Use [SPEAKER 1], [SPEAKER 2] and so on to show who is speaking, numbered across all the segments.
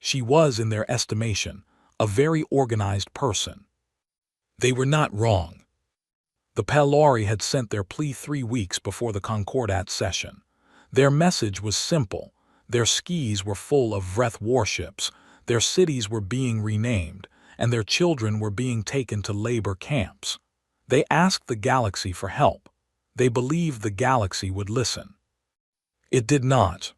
[SPEAKER 1] She was, in their estimation, a very organized person. They were not wrong. The Pelori had sent their plea 3 weeks before the Concordat session. Their message was simple. Their skis were full of Vreth warships, their cities were being renamed, and their children were being taken to labor camps. They asked the galaxy for help. They believed the galaxy would listen. It did not.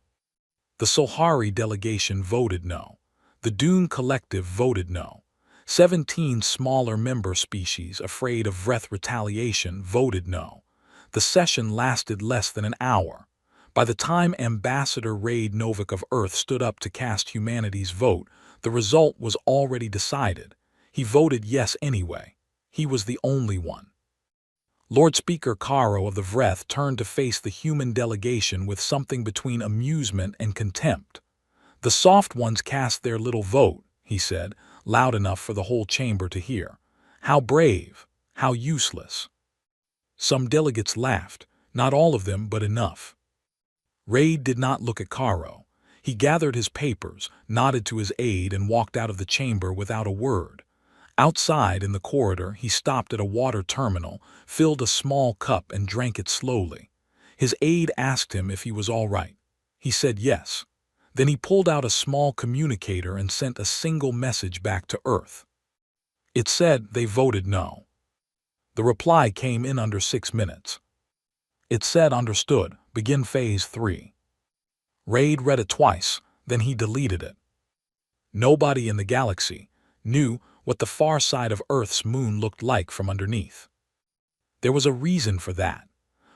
[SPEAKER 1] The Solhari delegation voted no. The Dune Collective voted no. 17 smaller member species, afraid of Vreth retaliation, voted no. The session lasted less than an hour. By the time Ambassador Raid Novik of Earth stood up to cast humanity's vote, the result was already decided. He voted yes anyway. He was the only one. Lord Speaker Caro of the Vreth turned to face the human delegation with something between amusement and contempt. "The soft ones cast their little vote," he said, loud enough for the whole chamber to hear. "How brave, how useless." Some delegates laughed, not all of them, but enough. Raid did not look at Caro. He gathered his papers, nodded to his aide, and walked out of the chamber without a word. Outside, in the corridor, he stopped at a water terminal, filled a small cup, and drank it slowly. His aide asked him if he was all right. He said yes. Then he pulled out a small communicator and sent a single message back to Earth. It said they voted no. The reply came in under 6 minutes. It said, "Understood. Begin Phase 3. Raid read it twice, then he deleted it. Nobody in the galaxy knew what the far side of Earth's moon looked like from underneath. There was a reason for that.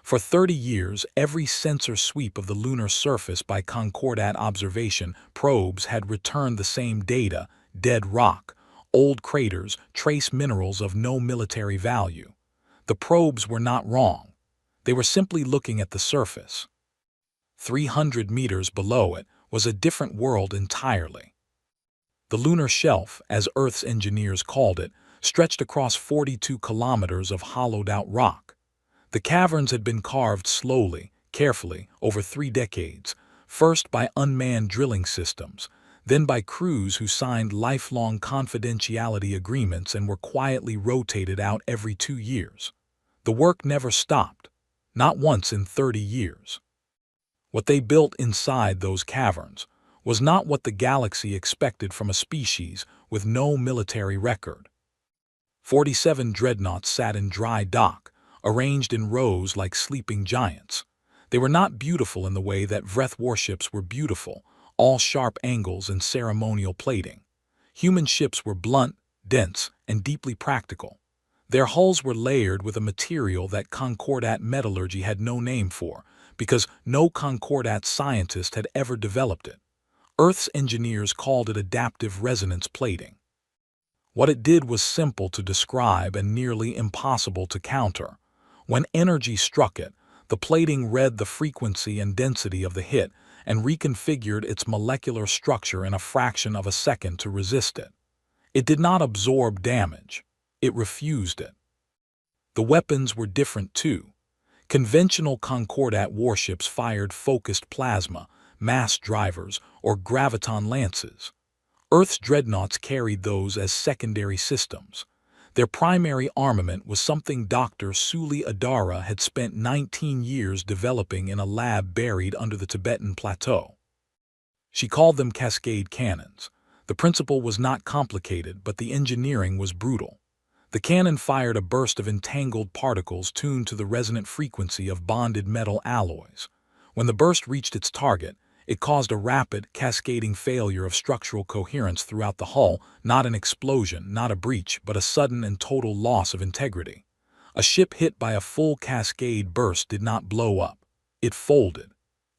[SPEAKER 1] For 30 years, every sensor sweep of the lunar surface by Concordat observation probes had returned the same data: dead rock, old craters, trace minerals of no military value. The probes were not wrong. They were simply looking at the surface. 300 meters below it was a different world entirely. The lunar shelf, as Earth's engineers called it, stretched across 42 kilometers of hollowed-out rock. The caverns had been carved slowly, carefully, over 3 decades, first by unmanned drilling systems, then by crews who signed lifelong confidentiality agreements and were quietly rotated out every 2 years. The work never stopped, not once in 30 years. What they built inside those caverns was not what the galaxy expected from a species with no military record. 47 dreadnoughts sat in dry dock, arranged in rows like sleeping giants. They were not beautiful in the way that Vreth warships were beautiful, all sharp angles and ceremonial plating. Human ships were blunt, dense, and deeply practical. Their hulls were layered with a material that Concordat metallurgy had no name for, because no Concordat scientist had ever developed it. Earth's engineers called it adaptive resonance plating. What it did was simple to describe and nearly impossible to counter. When energy struck it, the plating read the frequency and density of the hit and reconfigured its molecular structure in a fraction of a second to resist it. It did not absorb damage. It refused it. The weapons were different too. Conventional Concordat warships fired focused plasma, mass drivers, or graviton lances. Earth's dreadnoughts carried those as secondary systems. Their primary armament was something Dr. Suli Adara had spent 19 years developing in a lab buried under the Tibetan plateau. She called them cascade cannons. The principle was not complicated, but the engineering was brutal. The cannon fired a burst of entangled particles tuned to the resonant frequency of bonded metal alloys. When the burst reached its target, it caused a rapid, cascading failure of structural coherence throughout the hull, not an explosion, not a breach, but a sudden and total loss of integrity. A ship hit by a full cascade burst did not blow up. It folded.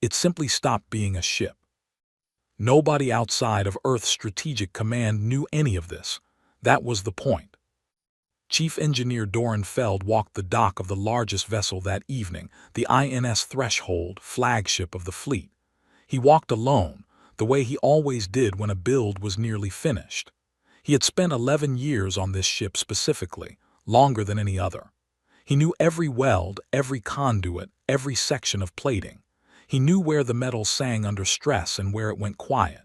[SPEAKER 1] It simply stopped being a ship. Nobody outside of Earth's strategic command knew any of this. That was the point. Chief Engineer Doran Feld walked the dock of the largest vessel that evening, the INS Threshold, flagship of the fleet. He walked alone, the way he always did when a build was nearly finished. He had spent 11 years on this ship specifically, longer than any other. He knew every weld, every conduit, every section of plating. He knew where the metal sang under stress and where it went quiet.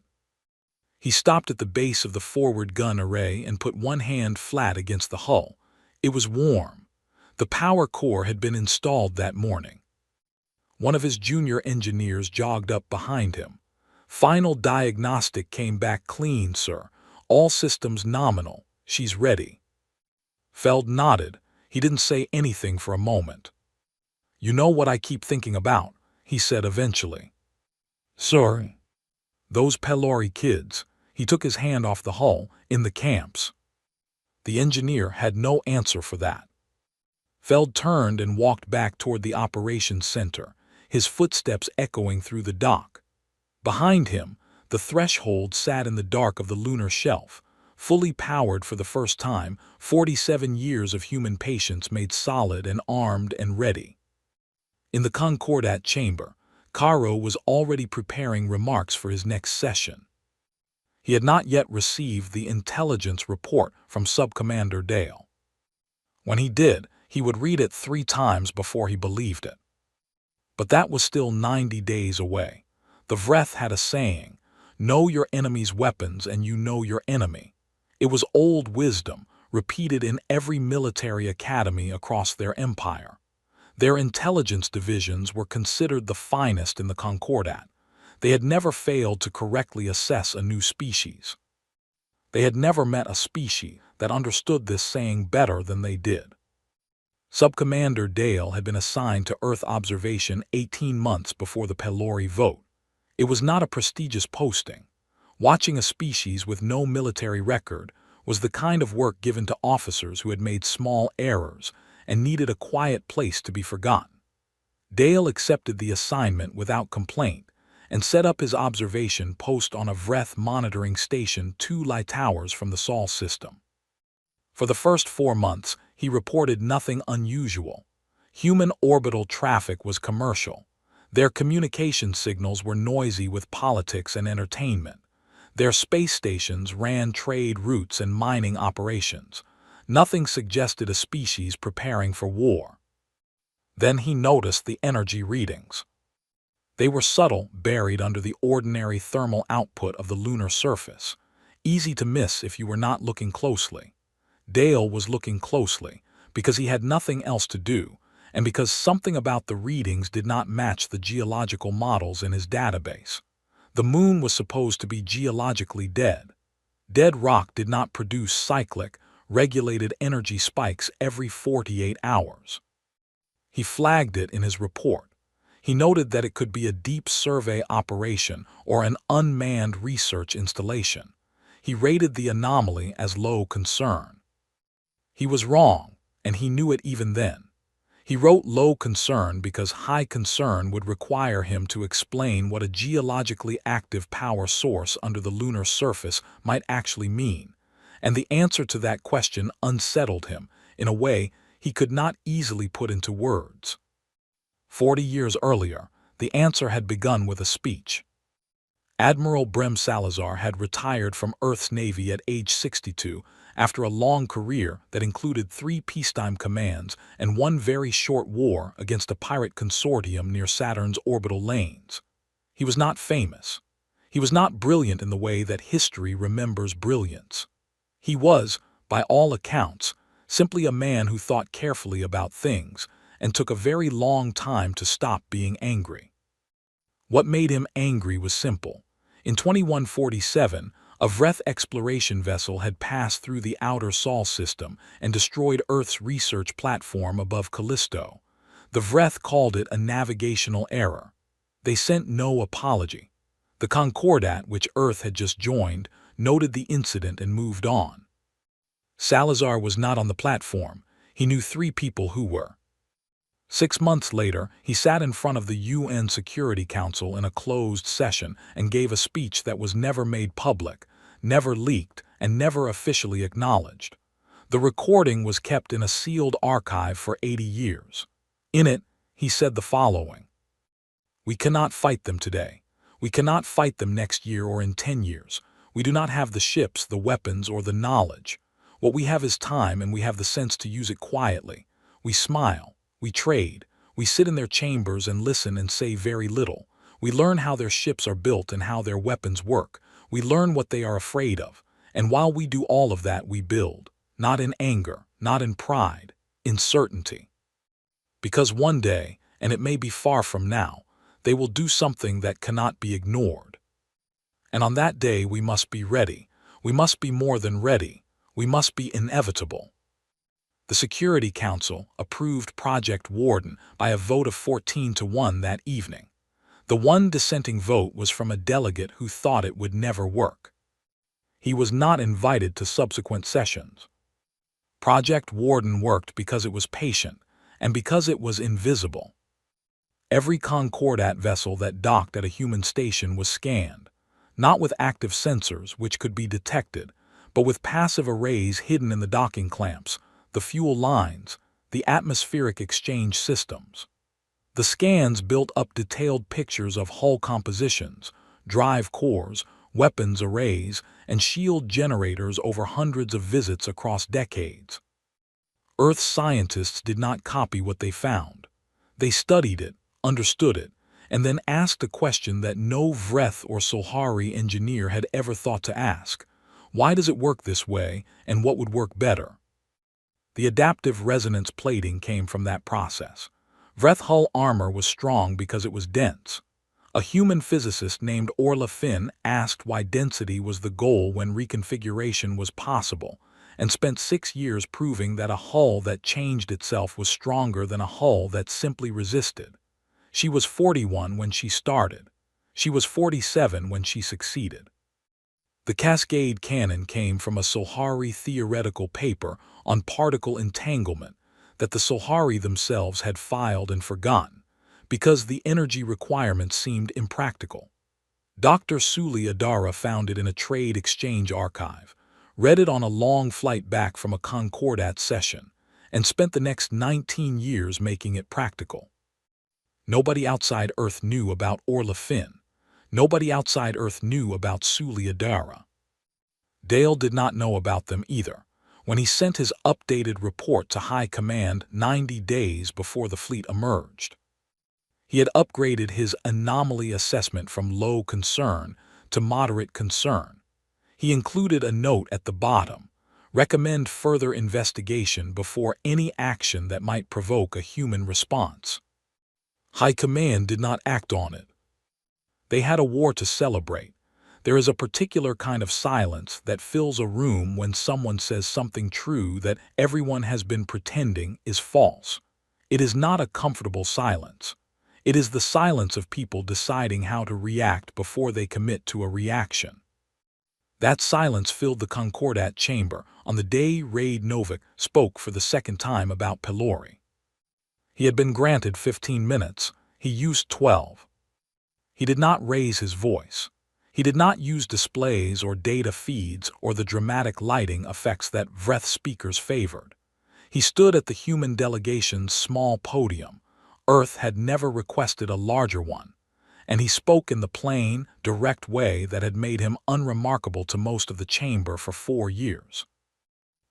[SPEAKER 1] He stopped at the base of the forward gun array and put one hand flat against the hull. It was warm. The power core had been installed that morning. One of his junior engineers jogged up behind him. "Final diagnostic came back clean, sir. All systems nominal. She's ready." Feld nodded. He didn't say anything for a moment. "You know what I keep thinking about," he said eventually. "Sorry." "Those Pelori kids." He took his hand off the hull. "In the camps." The engineer had no answer for that. Feld turned and walked back toward the operations center, his footsteps echoing through the dock. Behind him, the threshold sat in the dark of the lunar shelf, fully powered for the first time, 47 years of human patience made solid and armed and ready. In the Concordat chamber, Caro was already preparing remarks for his next session. He had not yet received the intelligence report from Subcommander Dale. When he did, he would read it 3 times before he believed it. But that was still 90 days away. The Vreth had a saying, "Know your enemy's weapons and you know your enemy." It was old wisdom, repeated in every military academy across their empire. Their intelligence divisions were considered the finest in the Concordat. They had never failed to correctly assess a new species. They had never met a species that understood this saying better than they did. Subcommander Dale had been assigned to Earth observation 18 months before the Pelori vote. It was not a prestigious posting. Watching a species with no military record was the kind of work given to officers who had made small errors and needed a quiet place to be forgotten. Dale accepted the assignment without complaint and set up his observation post on a Vreth monitoring station 2 light towers from the Sol system. For the first 4 months, he reported nothing unusual. Human orbital traffic was commercial. Their communication signals were noisy with politics and entertainment. Their space stations ran trade routes and mining operations. Nothing suggested a species preparing for war. Then he noticed the energy readings. They were subtle, buried under the ordinary thermal output of the lunar surface, easy to miss if you were not looking closely. Dale was looking closely because he had nothing else to do, and because something about the readings did not match the geological models in his database. The moon was supposed to be geologically dead. Dead rock did not produce cyclic, regulated energy spikes every 48 hours. He flagged it in his report. He noted that it could be a deep survey operation or an unmanned research installation. He rated the anomaly as low concern. He was wrong, and he knew it even then. He wrote low concern because high concern would require him to explain what a geologically active power source under the lunar surface might actually mean, and the answer to that question unsettled him in a way he could not easily put into words. 40 years earlier, the answer had begun with a speech. Admiral Brem Salazar had retired from Earth's Navy at age 62 after a long career that included 3 peacetime commands and 1 very short war against a pirate consortium near Saturn's orbital lanes. He was not famous. He was not brilliant in the way that history remembers brilliance. He was, by all accounts, simply a man who thought carefully about things and took a very long time to stop being angry. What made him angry was simple. In 2147, a Vreth exploration vessel had passed through the outer Sol system and destroyed Earth's research platform above Callisto. The Vreth called it a navigational error. They sent no apology. The Concordat, which Earth had just joined, noted the incident and moved on. Salazar was not on the platform. He knew 3 people who were. 6 months later, he sat in front of the UN Security Council in a closed session and gave a speech that was never made public, never leaked, and never officially acknowledged. The recording was kept in a sealed archive for 80 years. In it, he said the following: "We cannot fight them today. We cannot fight them next year or in 10 years. We do not have the ships, the weapons, or the knowledge. What we have is time, and we have the sense to use it quietly. We smile. We trade. We sit in their chambers and listen and say very little. We learn how their ships are built and how their weapons work. We learn what they are afraid of, and while we do all of that, we build, not in anger, not in pride, in certainty. Because one day, and it may be far from now, they will do something that cannot be ignored. And on that day we must be ready. We must be more than ready. We must be inevitable. The Security Council approved Project Warden by a vote of 14-1 that evening. The one dissenting vote was from a delegate who thought it would never work. He was not invited to subsequent sessions. Project Warden worked because it was patient and because it was invisible. Every Concordat vessel that docked at a human station was scanned, not with active sensors which could be detected, but with passive arrays hidden in the docking clamps, the fuel lines, the atmospheric exchange systems. The scans built up detailed pictures of hull compositions, drive cores, weapons arrays, and shield generators over hundreds of visits across decades. Earth scientists did not copy what they found. They studied it, understood it, and then asked a question that no Vreth or Solhari engineer had ever thought to ask. Why does it work this way, and what would work better? The adaptive resonance plating came from that process. Vreth hull armor was strong because it was dense. A human physicist named Orla Finn asked why density was the goal when reconfiguration was possible, and spent 6 years proving that a hull that changed itself was stronger than a hull that simply resisted. She was 41 when she started. She was 47 when she succeeded. The Cascade Cannon came from a Solhari theoretical paper on particle entanglement that the Solhari themselves had filed and forgotten, because the energy requirements seemed impractical. Dr. Suli Adara found it in a trade exchange archive, read it on a long flight back from a Concordat session, and spent the next 19 years making it practical. Nobody outside Earth knew about Orla Finn. Nobody outside Earth knew about Suli Adara. Dale did not know about them either, when he sent his updated report to High Command 90 days before the fleet emerged. He had upgraded his anomaly assessment from low concern to moderate concern. He included a note at the bottom: recommend further investigation before any action that might provoke a human response. High Command did not act on it. They had a war to celebrate. There is a particular kind of silence that fills a room when someone says something true that everyone has been pretending is false. It is not a comfortable silence. It is the silence of people deciding how to react before they commit to a reaction. That silence filled the Concordat chamber on the day Raid Novik spoke for the second time about Pelori. He had been granted 15 minutes. He used 12. He did not raise his voice. He did not use displays or data feeds or the dramatic lighting effects that Vreth speakers favored. He stood at the human delegation's small podium. Earth had never requested a larger one, and he spoke in the plain, direct way that had made him unremarkable to most of the chamber for 4 years.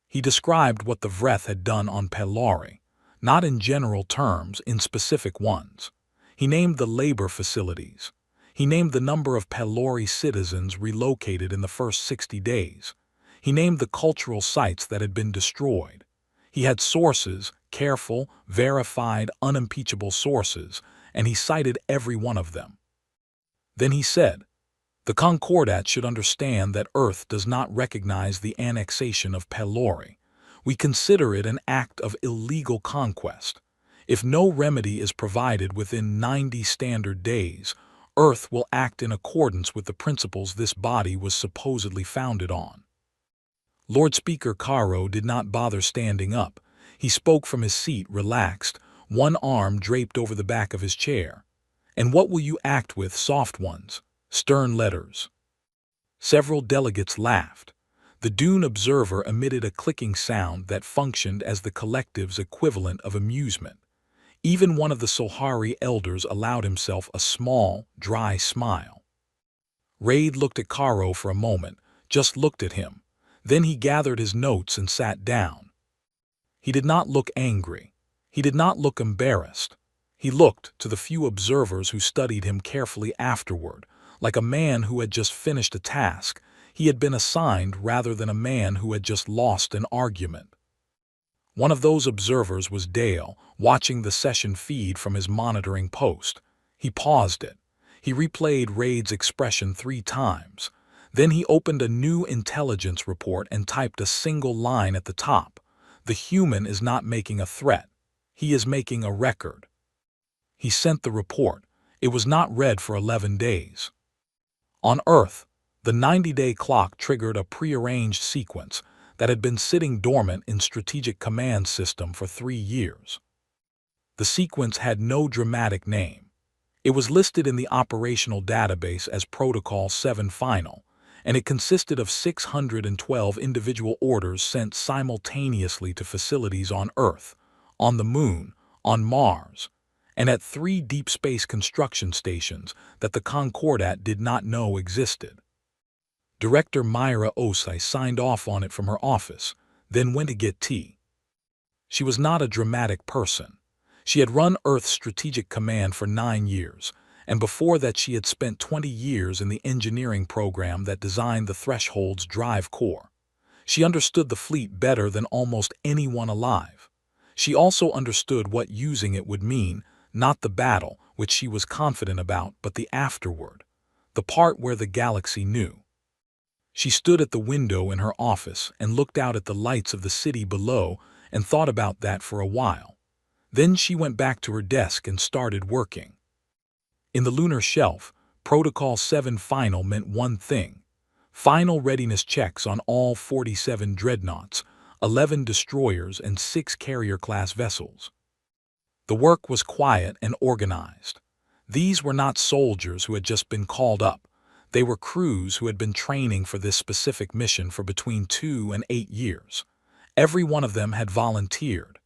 [SPEAKER 1] He described what the Vreth had done on Pelori, not in general terms, in specific ones. He named the labor facilities. He named the number of Pelori citizens relocated in the first 60 days. He named the cultural sites that had been destroyed. He had sources, careful, verified, unimpeachable sources, and he cited every one of them. Then he said, the Concordat should understand that Earth does not recognize the annexation of Pelori. We consider it an act of illegal conquest. If no remedy is provided within 90 standard days, Earth will act in accordance with the principles this body was supposedly founded on. Lord Speaker Caro did not bother standing up. He spoke from his seat, relaxed, one arm draped over the back of his chair. And what will you act with, soft ones? Stern letters. Several delegates laughed. The Dune Observer emitted a clicking sound that functioned as the collective's equivalent of amusement. Even one of the Solhari elders allowed himself a small, dry smile. Raid looked at Caro for a moment, just looked at him. Then he gathered his notes and sat down. He did not look angry. He did not look embarrassed. He looked, to the few observers who studied him carefully afterward, like a man who had just finished a task he had been assigned rather than a man who had just lost an argument. One of those observers was Dale, watching the session feed from his monitoring post. He paused it. He replayed Raid's expression 3 times. Then he opened a new intelligence report and typed a single line at the top. The human is not making a threat. He is making a record. He sent the report. It was not read for 11 days. On Earth, the 90-day clock triggered a prearranged sequence that had been sitting dormant in Strategic Command System for 3 years. The sequence had no dramatic name. It was listed in the operational database as Protocol 7 Final, and it consisted of 612 individual orders sent simultaneously to facilities on Earth, on the Moon, on Mars, and at 3 deep space construction stations that the Concordat did not know existed. Director Myra Osei signed off on it from her office, then went to get tea. She was not a dramatic person. She had run Earth's Strategic Command for 9 years, and before that she had spent 20 years in the engineering program that designed the Threshold's drive core. She understood the fleet better than almost anyone alive. She also understood what using it would mean, not the battle, which she was confident about, but the afterward, the part where the galaxy knew. She stood at the window in her office and looked out at the lights of the city below and thought about that for a while. Then she went back to her desk and started working. In the lunar shelf, Protocol 7 Final meant one thing: final readiness checks on all 47 Dreadnoughts, 11 destroyers, and 6 carrier-class vessels. The work was quiet and organized. These were not soldiers who had just been called up. They were crews who had been training for this specific mission for between 2 and 8 years. Every one of them had volunteered.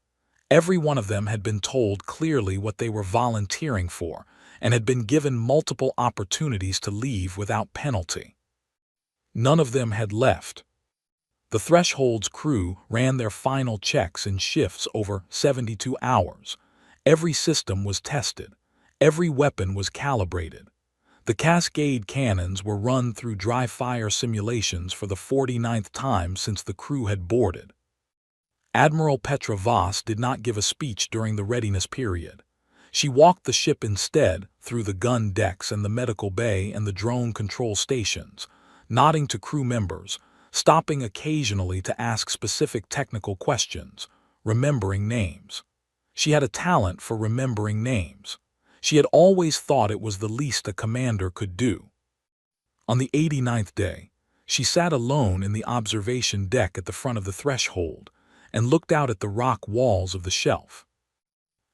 [SPEAKER 1] Every one of them had been told clearly what they were volunteering for and had been given multiple opportunities to leave without penalty. None of them had left. The Threshold's crew ran their final checks in shifts over 72 hours. Every system was tested. Every weapon was calibrated. The Cascade cannons were run through dry fire simulations for the 49th time since the crew had boarded. Admiral Petra Voss did not give a speech during the readiness period. She walked the ship instead through the gun decks and the medical bay and the drone control stations, nodding to crew members, stopping occasionally to ask specific technical questions, remembering names. She had a talent for remembering names. She had always thought it was the least a commander could do. On the 89th day, she sat alone in the observation deck at the front of the Threshold and looked out at the rock walls of the shelf.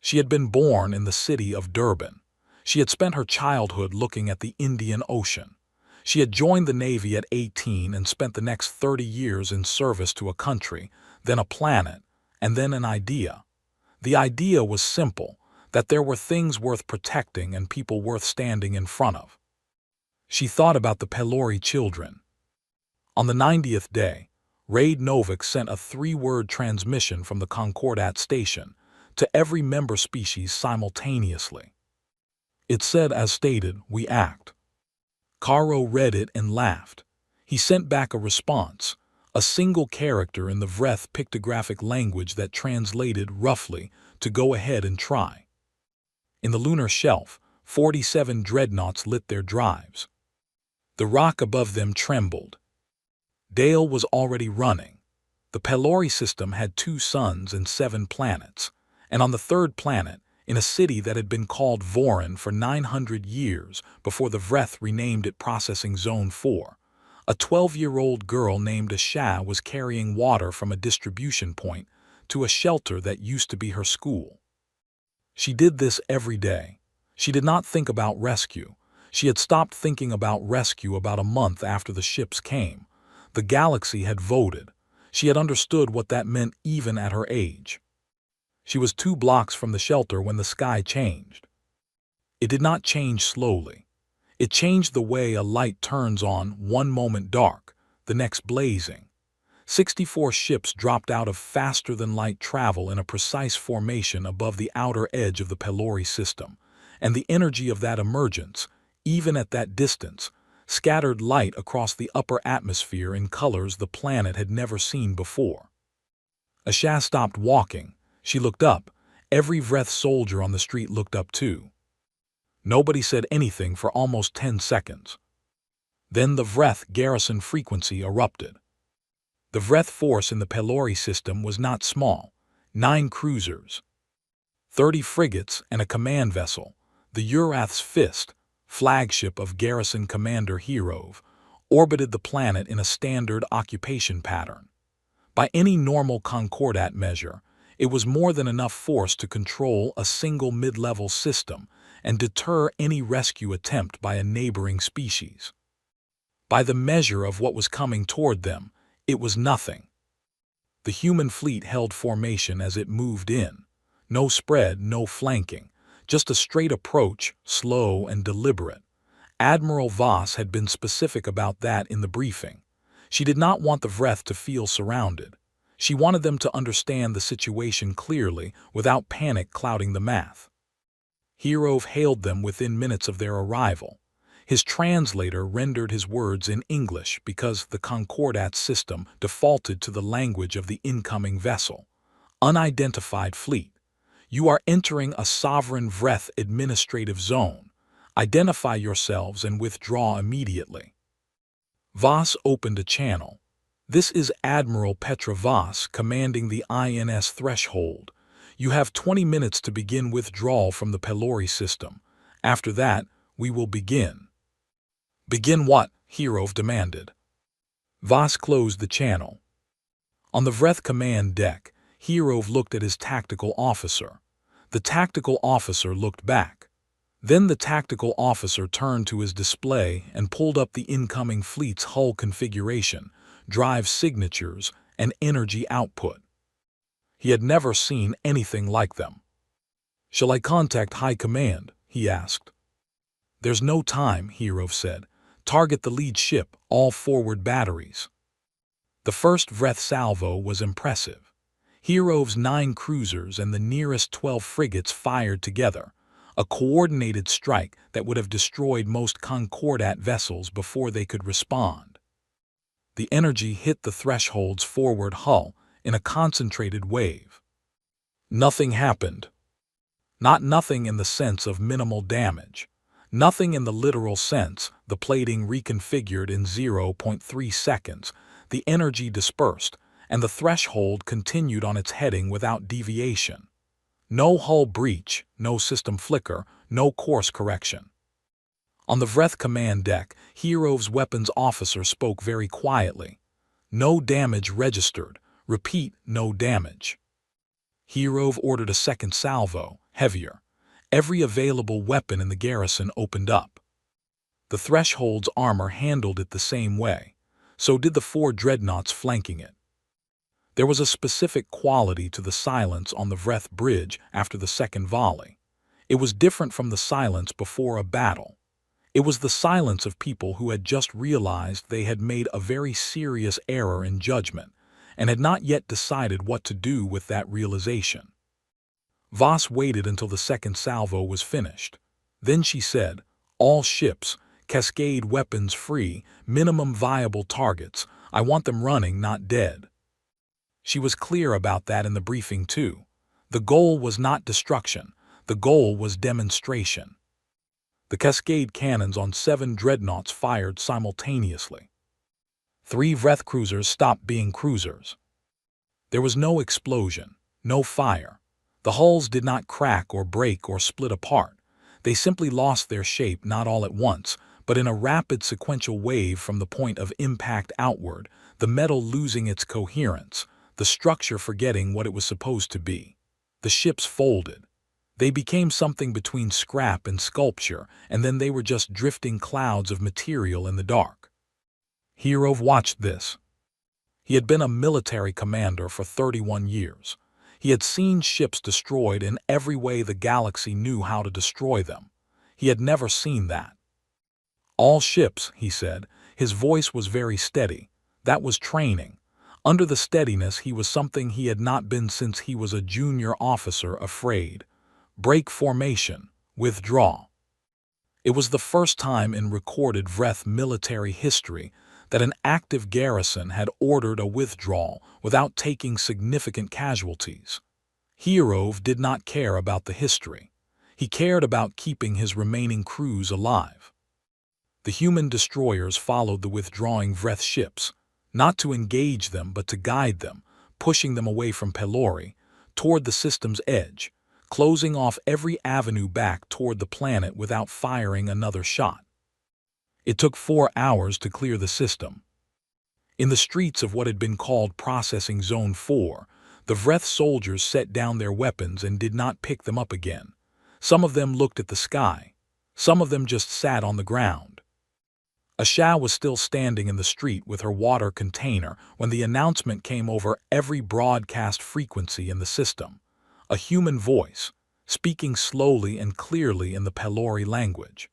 [SPEAKER 1] She had been born in the city of Durban. She had spent her childhood looking at the Indian Ocean. She had joined the Navy at 18 and spent the next 30 years in service to a country, then a planet, and then an idea. The idea was simple: that there were things worth protecting and people worth standing in front of. She thought about the Pelori children. On the 90th day, Raid Novik sent a 3-word transmission from the Concordat station to every member species simultaneously. It said, as stated, "We act." Caro read it and laughed. He sent back a response, a single character in the Vreth pictographic language that translated roughly to "go ahead and try." In the lunar shelf, 47 Dreadnoughts lit their drives. The rock above them trembled. Dale was already running. The Pelori system had 2 suns and 7 planets, and on the 3rd planet, in a city that had been called Vorin for 900 years before the Vreth renamed it Processing Zone 4, a 12-year-old girl named Asha was carrying water from a distribution point to a shelter that used to be her school. She did this every day. She did not think about rescue. She had stopped thinking about rescue about a month after the ships came. The galaxy had voted. She had understood what that meant even at her age. She was 2 blocks from the shelter when the sky changed. It did not change slowly. It changed the way a light turns on, one moment dark, the next blazing. 64 ships dropped out of faster-than-light travel in a precise formation above the outer edge of the Pelori system, and the energy of that emergence, Even at that distance, scattered light across the upper atmosphere in colors the planet had never seen before. Asha stopped walking. She looked up. Every Vreth soldier on the street looked up too. Nobody said anything for almost 10 seconds. Then the Vreth garrison frequency erupted. The Vreth force in the Pelori system was not small. 9 cruisers, 30 frigates, and a command vessel, the Urath's Fist, flagship of Garrison Commander Hirov, orbited the planet in a standard occupation pattern. By any normal Concordat measure, it was more than enough force to control a single mid-level system and deter any rescue attempt by a neighboring species. By the measure of what was coming toward them, it was nothing. The human fleet held formation as it moved in. No spread, no flanking, just a straight approach, slow and deliberate. Admiral Voss had been specific about that in the briefing. She did not want the Vreth to feel surrounded. She wanted them to understand the situation clearly without panic clouding the math. Hirov hailed them within minutes of their arrival. His translator rendered his words in English because the Concordat system defaulted to the language of the incoming vessel. Unidentified fleet. You are entering a sovereign Vreth administrative zone. Identify yourselves and withdraw immediately. Voss opened a channel. This is Admiral Petra Voss commanding the INS Threshold. You have 20 minutes to begin withdrawal from the Pelori system. After that, we will begin. Begin what? Hirov demanded. Voss closed the channel. On the Vreth command deck, Hirov looked at his tactical officer. The tactical officer looked back. Then the tactical officer turned to his display and pulled up the incoming fleet's hull configuration, drive signatures, and energy output. He had never seen anything like them. "Shall I contact High Command?" he asked. "There's no time," Hirov said. "Target the lead ship, all forward batteries." The first Vreth salvo was impressive. Hirov's 9 cruisers and the nearest 12 frigates fired together, a coordinated strike that would have destroyed most Concordat vessels before they could respond. The energy hit the Threshold's forward hull in a concentrated wave. Nothing happened. Not nothing in the sense of minimal damage. Nothing in the literal sense, the plating reconfigured in 0.3 seconds, the energy dispersed, and the Threshold continued on its heading without deviation. No hull breach, no system flicker, no course correction. On the Vreth command deck, Hirov's weapons officer spoke very quietly. "No damage registered. Repeat, no damage." Hirov ordered a second salvo, heavier. Every available weapon in the garrison opened up. The Threshold's armor handled it the same way. So did the 4 Dreadnoughts flanking it. There was a specific quality to the silence on the Vreth bridge after the second volley. It was different from the silence before a battle. It was the silence of people who had just realized they had made a very serious error in judgment and had not yet decided what to do with that realization. Voss waited until the second salvo was finished. Then she said, "All ships, Cascade weapons free, minimum viable targets. I want them running, not dead." She was clear about that in the briefing too. The goal was not destruction. The goal was demonstration. The Cascade cannons on 7 Dreadnoughts fired simultaneously. 3 Vreth cruisers stopped being cruisers. There was no explosion, no fire. The hulls did not crack or break or split apart. They simply lost their shape not all at once, but in a rapid sequential wave from the point of impact outward, the metal losing its coherence, the structure forgetting what it was supposed to be. The ships folded. They became something between scrap and sculpture, and then they were just drifting clouds of material in the dark. Hirov watched this. He had been a military commander for 31 years. He had seen ships destroyed in every way the galaxy knew how to destroy them. He had never seen that. "All ships," he said. His voice was very steady. That was training. Under the steadiness he was something he had not been since he was a junior officer afraid. "Break formation. Withdraw." It was the first time in recorded Vreth military history that an active garrison had ordered a withdrawal without taking significant casualties. Hierov did not care about the history. He cared about keeping his remaining crews alive. The human destroyers followed the withdrawing Vreth ships, not to engage them but to guide them, pushing them away from Pelori, toward the system's edge, closing off every avenue back toward the planet without firing another shot. It took 4 hours to clear the system. In the streets of what had been called Processing Zone 4, the Vreth soldiers set down their weapons and did not pick them up again. Some of them looked at the sky. Some of them just sat on the ground. Asha was still standing in the street with her water container when the announcement came over every broadcast frequency in the system. A human voice, speaking slowly and clearly in the Pelori language.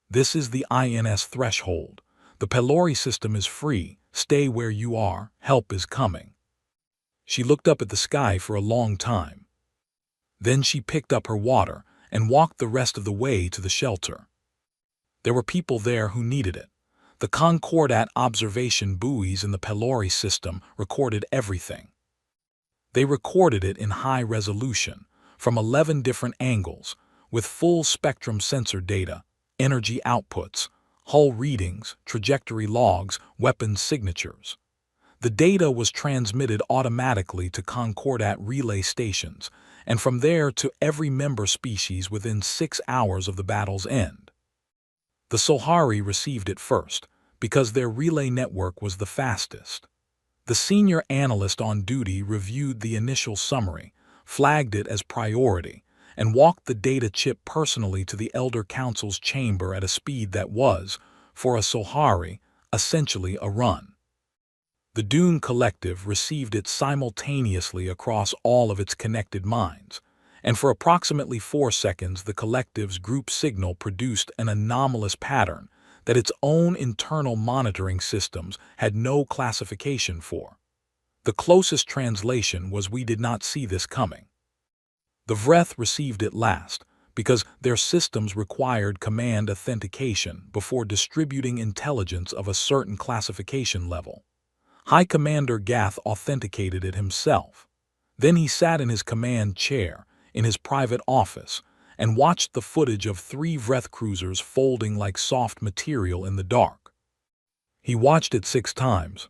[SPEAKER 1] This is the INS threshold. The Pelori system is free. Stay where you are. Help is coming. She looked up at the sky for a long time. Then she picked up her water and walked the rest of the way to the shelter. There were people there who needed it. The Concordat observation buoys in the Pelori system recorded everything. They recorded it in high resolution, from 11 different angles, with full spectrum sensor data, energy outputs, hull readings, trajectory logs, weapons signatures. The data was transmitted automatically to Concordat relay stations, and from there to every member species within 6 hours of the battle's end. The Solhari received it first, because their relay network was the fastest. The senior analyst on duty reviewed the initial summary, flagged it as priority, and walked the data chip personally to the Elder Council's chamber at a speed that was, for a Solhari, essentially a run. The Dune Collective received it simultaneously across all of its connected minds, and for approximately 4 seconds the Collective's group signal produced an anomalous pattern that its own internal monitoring systems had no classification for. The closest translation was "we did not see this coming." The Vreth received it last, because their systems required command authentication before distributing intelligence of a certain classification level. High Commander Gath authenticated it himself. Then he sat in his command chair, in his private office, and watched the footage of 3 Vreth cruisers folding like soft material in the dark. He watched it 6 times.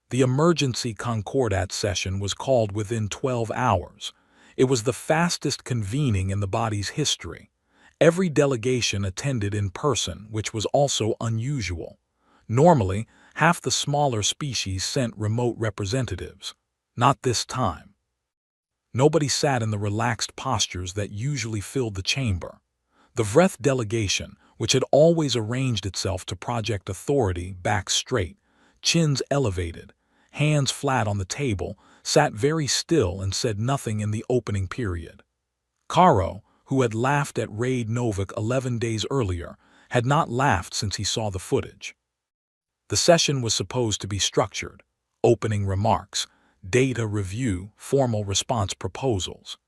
[SPEAKER 1] The emergency Concordat session was called within 12 hours. It was the fastest convening in the body's history. Every delegation attended in person, which was also unusual. Normally, half the smaller species sent remote representatives. Not this time. Nobody sat in the relaxed postures that usually filled the chamber. The Vreth delegation, which had always arranged itself to project authority, back straight, chins elevated, hands flat on the table, sat very still and said nothing in the opening period. Karo, who had laughed at Raid Novik 11 days earlier, had not laughed since he saw the footage. The session was supposed to be structured: opening remarks, data review, formal response proposals.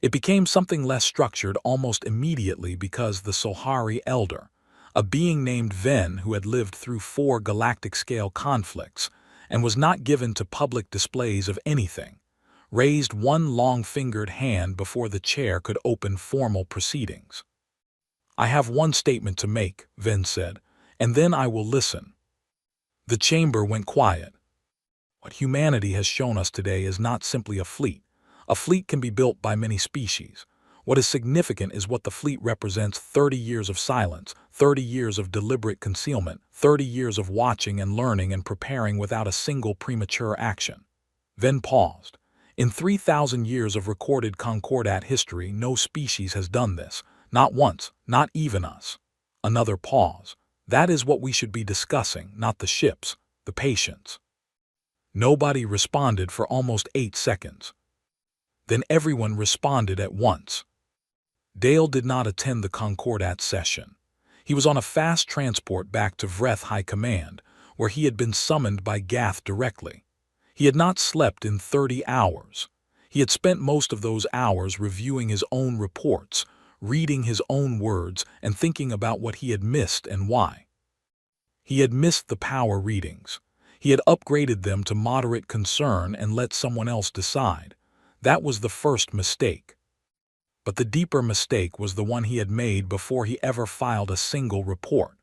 [SPEAKER 1] It became something less structured almost immediately because the Solhari Elder, a being named Ven who had lived through 4 galactic-scale conflicts and was not given to public displays of anything, raised one long-fingered hand before the chair could open formal proceedings. "I have one statement to make," Ven said, "and then I will listen." The chamber went quiet. What humanity has shown us today is not simply a fleet. A fleet can be built by many species. What is significant is what the fleet represents: 30 years of silence, 30 years of deliberate concealment, 30 years of watching and learning and preparing without a single premature action. Ven paused. In 3,000 years of recorded Concordat history, no species has done this. Not once, not even us. Another pause. That is what we should be discussing, not the ships, the patience. Nobody responded for almost 8 seconds. Then everyone responded at once. Dale did not attend the Concordat session. He was on a fast transport back to Vreth High Command, where he had been summoned by Gath directly. He had not slept in 30 hours. He had spent most of those hours reviewing his own reports, reading his own words and thinking about what he had missed and why. He had missed the power readings. He had upgraded them to moderate concern and let someone else decide. That was the first mistake. But the deeper mistake was the one he had made before he ever filed a single report.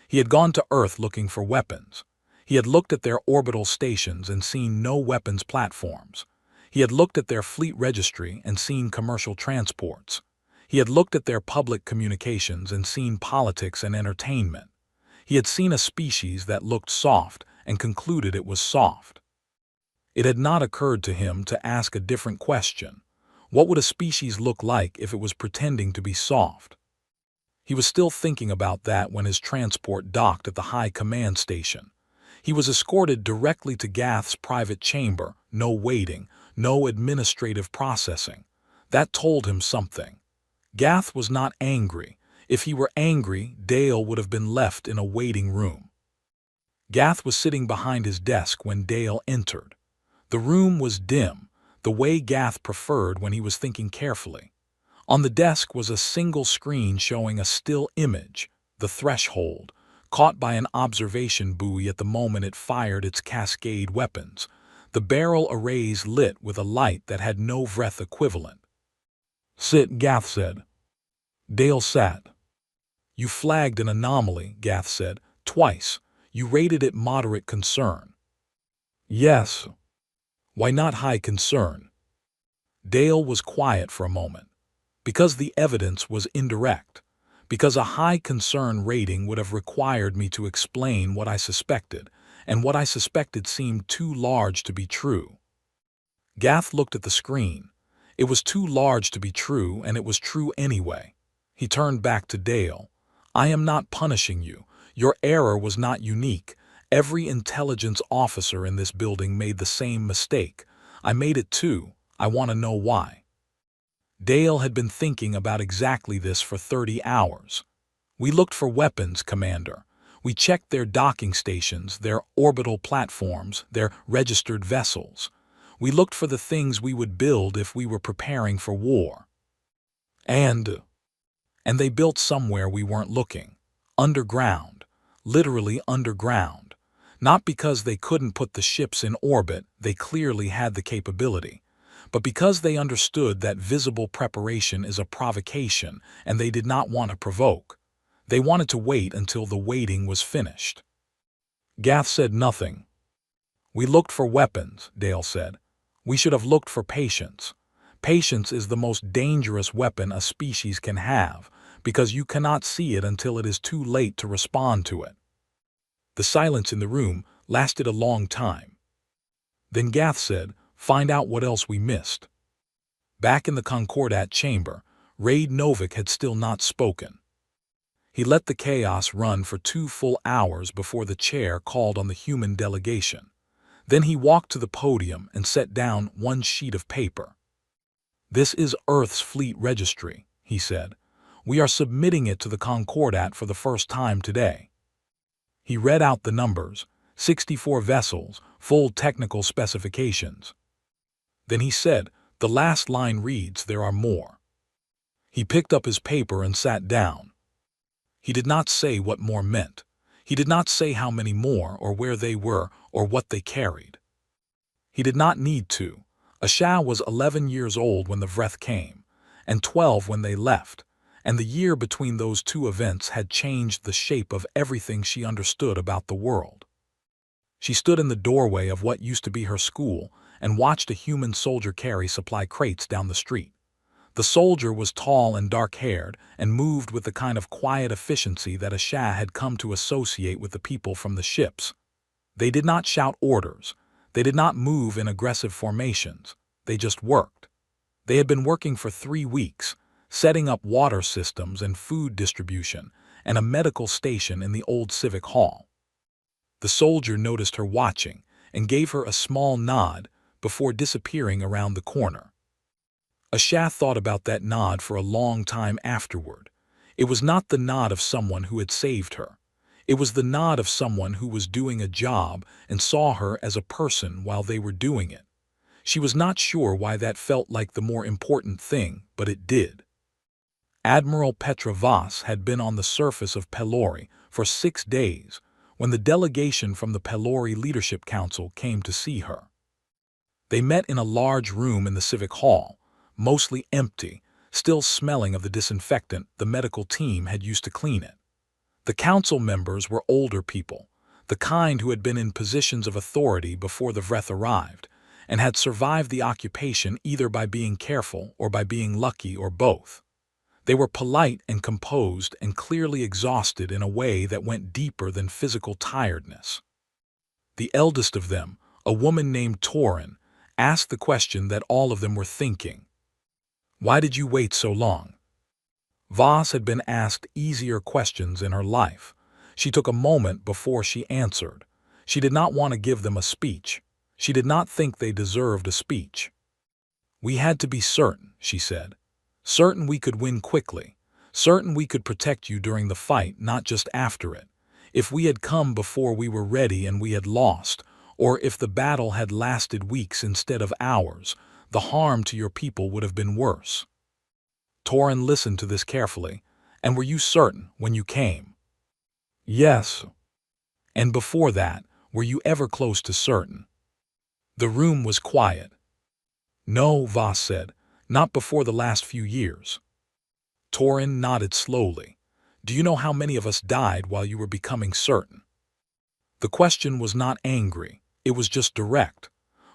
[SPEAKER 1] He had gone to Earth looking for weapons. He had looked at their orbital stations and seen no weapons platforms. He had looked at their fleet registry and seen commercial transports. He had looked at their public communications and seen politics and entertainment. He had seen a species that looked soft and concluded it was soft. It had not occurred to him to ask a different question. What would a species look like if it was pretending to be soft? He was still thinking about that when his transport docked at the High Command Station. He was escorted directly to Gath's private chamber, no waiting, no administrative processing. That told him something. Gath was not angry. If he were angry, Dale would have been left in a waiting room. Gath was sitting behind his desk when Dale entered. The room was dim, the way Gath preferred when he was thinking carefully. On the desk was a single screen showing a still image, the threshold, caught by an observation buoy at the moment it fired its cascade weapons, the barrel arrays lit with a light that had no Vreth equivalent. "Sit," Gath said. Dale sat. "You flagged an anomaly," Gath said, "twice. You rated it moderate concern." "Yes." "Why not high concern?" Dale was quiet for a moment. "Because the evidence was indirect. Because a high concern rating would have required me to explain what I suspected, and what I suspected seemed too large to be true." Gath looked at the screen. It was too large to be true, and it was true anyway. He turned back to Dale. "I am not punishing you. Your error was not unique. Every intelligence officer in this building made the same mistake. I made it too. I want to know why." Dale had been thinking about exactly this for 30 hours. "We looked for weapons, Commander. We checked their docking stations, their orbital platforms, their registered vessels. We looked for the things we would build if we were preparing for war. And they built somewhere we weren't looking. Underground. Literally underground. Not because they couldn't put the ships in orbit, they clearly had the capability, but because they understood that visible preparation is a provocation and they did not want to provoke. They wanted to wait until the waiting was finished." Gath said nothing. "We looked for weapons," Dale said. "We should have looked for patience. Patience is the most dangerous weapon a species can have, because you cannot see it until it is too late to respond to it." The silence in the room lasted a long time. Then Gath said, "Find out what else we missed." Back in the Concordat chamber, Raid Novik had still not spoken. He let the chaos run for 2 full hours before the chair called on the human delegation. Then he walked to the podium and set down one sheet of paper. "This is Earth's fleet registry," he said. "We are submitting it to the Concordat for the first time today." He read out the numbers, 64 vessels, full technical specifications. Then he said, "The last line reads, there are more." He picked up his paper and sat down. He did not say what more meant. He did not say how many more, or where they were, or what they carried. He did not need to. Asha was 11 years old when the Vreth came, and 12 when they left, and the year between those two events had changed the shape of everything she understood about the world. She stood in the doorway of what used to be her school and watched a human soldier carry supply crates down the street. The soldier was tall and dark-haired and moved with the kind of quiet efficiency that Asha had come to associate with the people from the ships. They did not shout orders. They did not move in aggressive formations. They just worked. They had been working for 3 weeks, setting up water systems and food distribution and a medical station in the old civic hall. The soldier noticed her watching and gave her a small nod before disappearing around the corner. Asha thought about that nod for a long time afterward. It was not the nod of someone who had saved her. It was the nod of someone who was doing a job and saw her as a person while they were doing it. She was not sure why that felt like the more important thing, but it did. Admiral Petra Voss had been on the surface of Pelori for 6 days when the delegation from the Pelori Leadership Council came to see her. They met in a large room in the Civic Hall, mostly empty, still smelling of the disinfectant the medical team had used to clean it. The council members were older people, the kind who had been in positions of authority before the Vreth arrived, and had survived the occupation either by being careful or by being lucky or both. They were polite and composed and clearly exhausted in a way that went deeper than physical tiredness. The eldest of them, a woman named Torin, asked the question that all of them were thinking. Why did you wait so long? Voss had been asked easier questions in her life. She took a moment before she answered. She did not want to give them a speech. She did not think they deserved a speech. We had to be certain, she said. Certain we could win quickly. Certain we could protect you during the fight, not just after it. If we had come before we were ready and we had lost, or if the battle had lasted weeks instead of hours, the harm to your people would have been worse. Torin listened to this carefully. And were you certain when you came? Yes. And before that, were you ever close to certain? The room was quiet. No, Voss said, not before the last few years. Torin nodded slowly. Do you know how many of us died while you were becoming certain? The question was not angry. It was just direct.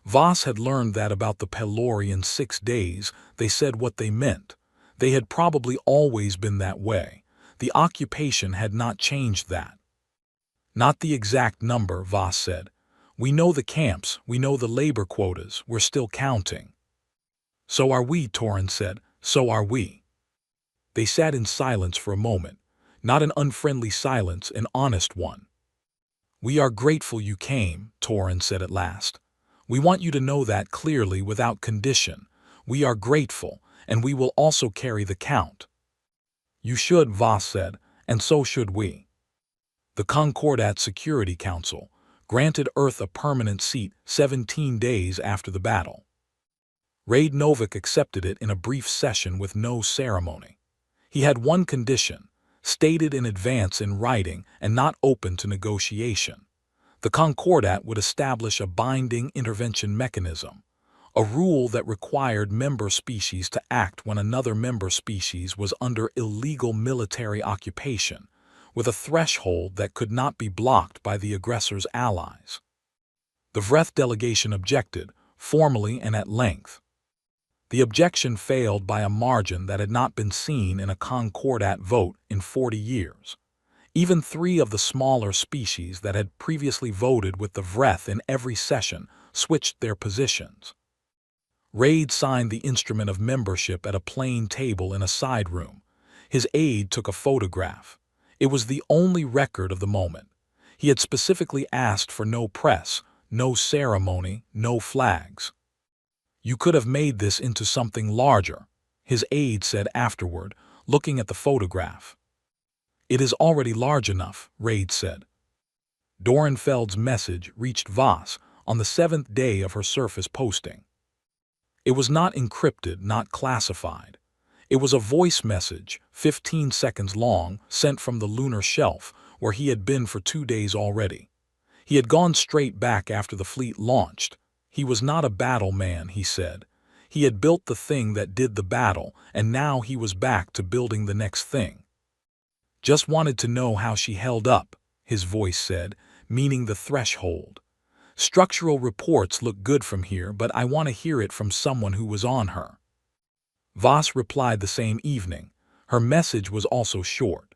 [SPEAKER 1] Voss had learned that about the Pelori in 6 days. They said what they meant. They had probably always been that way. The occupation had not changed that. Not the exact number, Voss said. We know the camps, we know the labor quotas, we're still counting. So are we, Torin said, so are we. They sat in silence for a moment, not an unfriendly silence, an honest one. We are grateful you came, Torin said at last. We want you to know that clearly without condition. We are grateful, and we will also carry the count. You should, Voss said, and so should we. The Concordat Security Council granted Earth a permanent seat 17 days after the battle. Raid Novik accepted it in a brief session with no ceremony. He had one condition, stated in advance in writing and not open to negotiation. The Concordat would establish a binding intervention mechanism, a rule that required member species to act when another member species was under illegal military occupation, with a threshold that could not be blocked by the aggressor's allies. The Vreth delegation objected, formally and at length. The objection failed by a margin that had not been seen in a Concordat vote in 40 years. Even 3 of the smaller species that had previously voted with the Vreth in every session switched their positions. Raid signed the instrument of membership at a plain table in a side room. His aide took a photograph. It was the only record of the moment. He had specifically asked for no press, no ceremony, no flags. You could have made this into something larger, his aide said afterward, looking at the photograph. It is already large enough, Raid said. Dorenfeld's message reached Voss on the 7th day of her surface posting. It was not encrypted, not classified. It was a voice message, 15 seconds long, sent from the lunar shelf, where he had been for 2 days already. He had gone straight back after the fleet launched. He was not a battle man, he said. He had built the thing that did the battle, and now he was back to building the next thing. Just wanted to know how she held up, his voice said, meaning the threshold. Structural reports look good from here, but I want to hear it from someone who was on her. Voss replied the same evening. Her message was also short.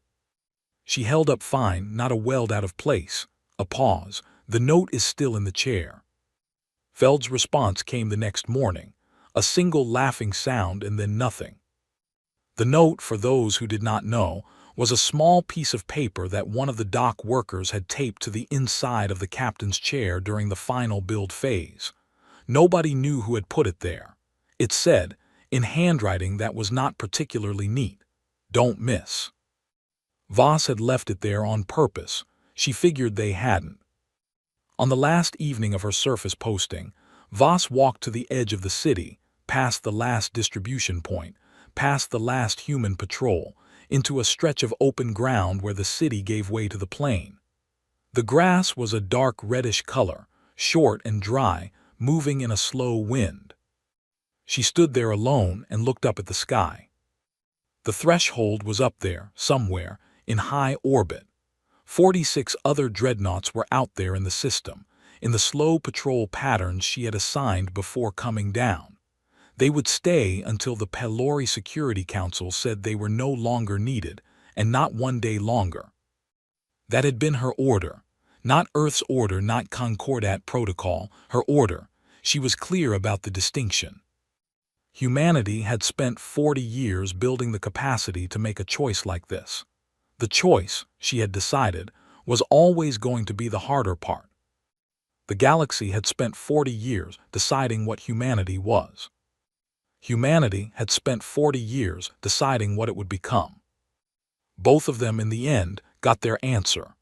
[SPEAKER 1] She held up fine, not a weld out of place. A pause. The note is still in the chair. Feld's response came the next morning, a single laughing sound and then nothing. The note, for those who did not know, was a small piece of paper that one of the dock workers had taped to the inside of the captain's chair during the final build phase. Nobody knew who had put it there. It said, in handwriting that was not particularly neat, "Don't miss." Voss had left it there on purpose. She figured they hadn't. On the last evening of her surface posting, Voss walked to the edge of the city, past the last distribution point, past the last human patrol, into a stretch of open ground where the city gave way to the plain. The grass was a dark reddish color, short and dry, moving in a slow wind. She stood there alone and looked up at the sky. The threshold was up there, somewhere, in high orbit. 46 other dreadnoughts were out there in the system, in the slow patrol patterns she had assigned before coming down. They would stay until the Pelori Security Council said they were no longer needed, and not one day longer. That had been her order. Not Earth's order, not Concordat protocol, her order. She was clear about the distinction. Humanity had spent 40 years building the capacity to make a choice like this. The choice, she had decided, was always going to be the harder part. The galaxy had spent 40 years deciding what humanity was. Humanity had spent 40 years deciding what it would become. Both of them, in the end, got their answer.